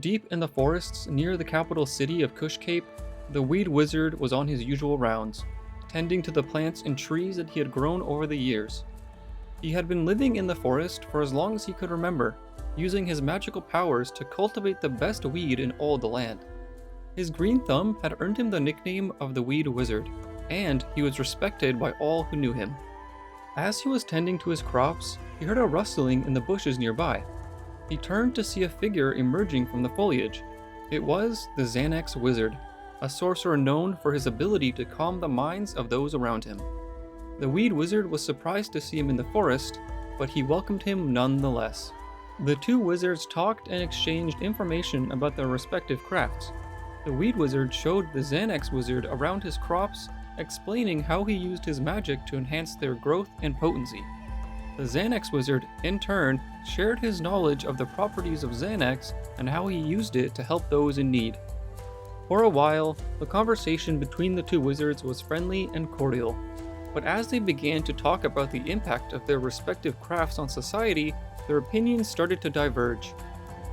Deep in the forests near the capital city of Kush Cape, the weed wizard was on his usual rounds, tending to the plants and trees that he had grown over the years. He had been living in the forest for as long as he could remember, using his magical powers to cultivate the best weed in all the land. His green thumb had earned him the nickname of the Weed Wizard, and he was respected by all who knew him. As he was tending to his crops, he heard a rustling in the bushes nearby. He turned to see a figure emerging from the foliage. It was the Xanax Wizard, a sorcerer known for his ability to calm the minds of those around him. The Weed Wizard was surprised to see him in the forest, but he welcomed him nonetheless. The two wizards talked and exchanged information about their respective crafts. The Weed Wizard showed the Xanax Wizard around his crops, explaining how he used his magic to enhance their growth and potency. The Xanax Wizard, in turn, shared his knowledge of the properties of Xanax and how he used it to help those in need. For a while, the conversation between the two wizards was friendly and cordial, but as they began to talk about the impact of their respective crafts on society, their opinions started to diverge.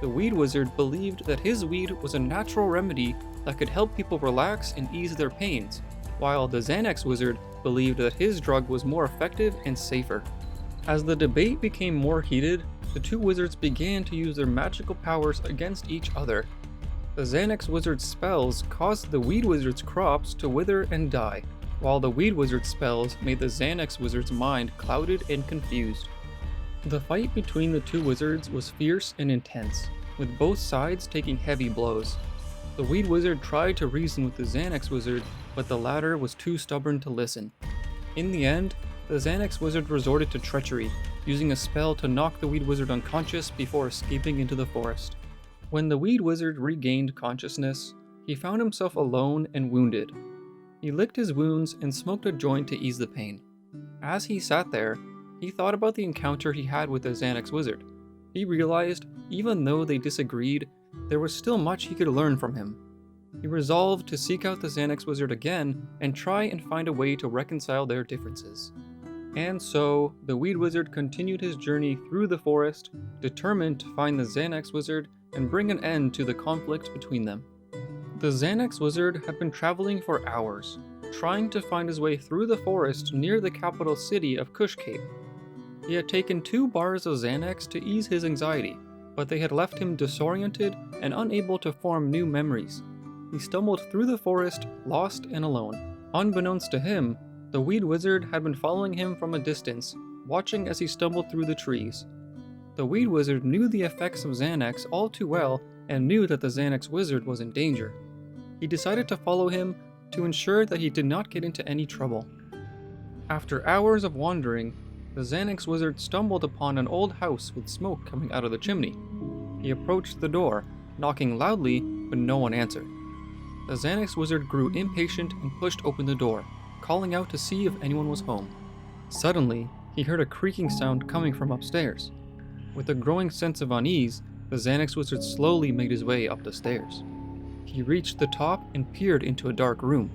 The Weed Wizard believed that his weed was a natural remedy that could help people relax and ease their pains, while the Xanax Wizard believed that his drug was more effective and safer. As the debate became more heated, the two wizards began to use their magical powers against each other. The Xanax Wizard's spells caused the Weed Wizard's crops to wither and die, while the Weed Wizard's spells made the Xanax Wizard's mind clouded and confused. The fight between the two wizards was fierce and intense, with both sides taking heavy blows. The Weed Wizard tried to reason with the Xanax Wizard, but the latter was too stubborn to listen. In the end, the Xanax Wizard resorted to treachery, using a spell to knock the Weed Wizard unconscious before escaping into the forest. When the Weed Wizard regained consciousness, he found himself alone and wounded. He licked his wounds and smoked a joint to ease the pain. As he sat there, he thought about the encounter he had with the Xanax Wizard. He realized, even though they disagreed, there was still much he could learn from him. He resolved to seek out the Xanax Wizard again and try and find a way to reconcile their differences. And so, the Weed Wizard continued his journey through the forest, determined to find the Xanax Wizard and bring an end to the conflict between them. The Xanax Wizard had been traveling for hours, trying to find his way through the forest near the capital city of Kush Cape. He had taken 2 bars of Xanax to ease his anxiety, but they had left him disoriented and unable to form new memories. He stumbled through the forest, lost and alone. Unbeknownst to him, the Weed Wizard had been following him from a distance, watching as he stumbled through the trees. The Weed Wizard knew the effects of Xanax all too well and knew that the Xanax Wizard was in danger. He decided to follow him to ensure that he did not get into any trouble. After hours of wandering, the Xanax Wizard stumbled upon an old house with smoke coming out of the chimney. He approached the door, knocking loudly, but no one answered. The Xanax Wizard grew impatient and pushed open the door, calling out to see if anyone was home. Suddenly, he heard a creaking sound coming from upstairs. With a growing sense of unease, the Xanax Wizard slowly made his way up the stairs. He reached the top and peered into a dark room.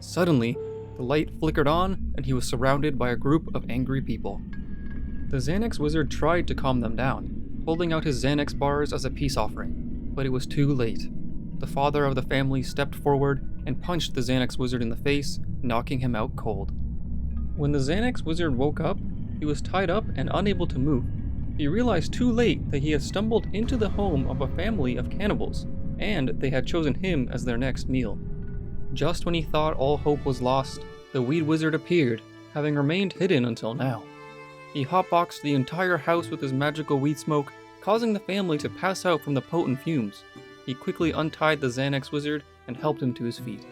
Suddenly, the light flickered on and he was surrounded by a group of angry people. The Xanax Wizard tried to calm them down, holding out his Xanax bars as a peace offering, but it was too late. The father of the family stepped forward and punched the Xanax Wizard in the face, knocking him out cold. When the Xanax Wizard woke up, he was tied up and unable to move. He realized too late that he had stumbled into the home of a family of cannibals, and they had chosen him as their next meal. Just when he thought all hope was lost, the Weed Wizard appeared, having remained hidden until now. He hotboxed the entire house with his magical weed smoke, causing the family to pass out from the potent fumes. He quickly untied the Xanax Wizard and helped him to his feet.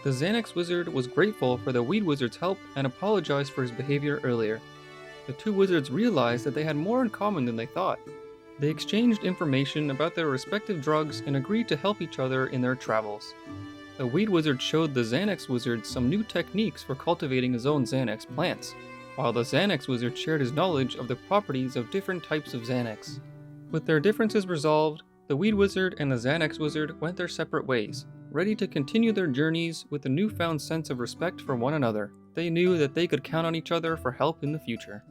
The Xanax Wizard was grateful for the Weed Wizard's help and apologized for his behavior earlier. The two wizards realized that they had more in common than they thought. They exchanged information about their respective drugs and agreed to help each other in their travels. The Weed Wizard showed the Xanax Wizard some new techniques for cultivating his own Xanax plants, while the Xanax Wizard shared his knowledge of the properties of different types of Xanax. With their differences resolved, the Weed Wizard and the Xanax Wizard went their separate ways, ready to continue their journeys with a newfound sense of respect for one another. They knew that they could count on each other for help in the future.